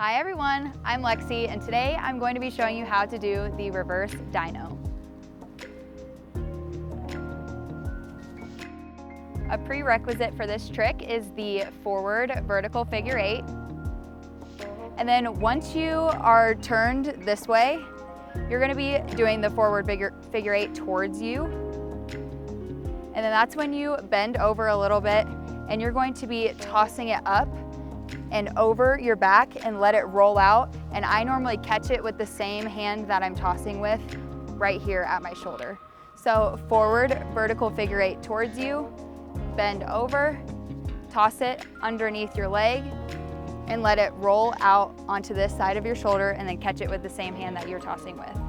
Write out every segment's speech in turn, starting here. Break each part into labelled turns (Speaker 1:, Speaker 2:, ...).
Speaker 1: Hi everyone, I'm Lexi, and today I'm going to be showing you how to do the reverse dino. A prerequisite for this trick is the forward vertical figure 8. And then once you are turned this way, you're going to be doing the forward figure 8 towards you. And then that's when you bend over a little bit and you're going to be tossing it up and over your back and let it roll out. And I normally catch it with the same hand that I'm tossing with right here at my shoulder. So forward vertical figure 8 towards you, bend over, toss it underneath your leg, and let it roll out onto this side of your shoulder and then catch it with the same hand that you're tossing with.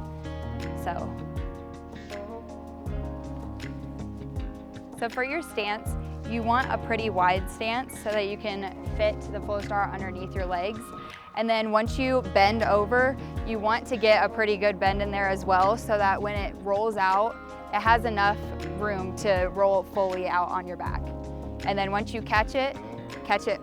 Speaker 1: So for your stance, you want a pretty wide stance so that you can fit the Flowstar underneath your legs. And then once you bend over, you want to get a pretty good bend in there as well so that when it rolls out, it has enough room to roll fully out on your back. And then once you catch it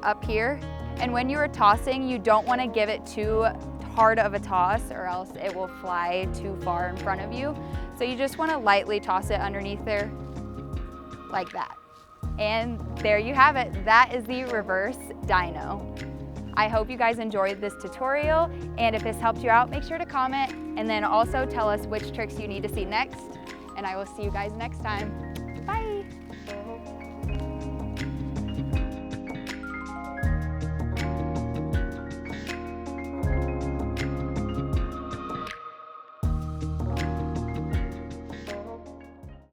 Speaker 1: up here. And when you are tossing, you don't want to give it too hard of a toss or else it will fly too far in front of you. So you just want to lightly toss it underneath there like that. And there you have it. That is the reverse dino. I hope you guys enjoyed this tutorial, and if this helped you out, make sure to comment and then also tell us which tricks you need to see next, and I will see you guys next time.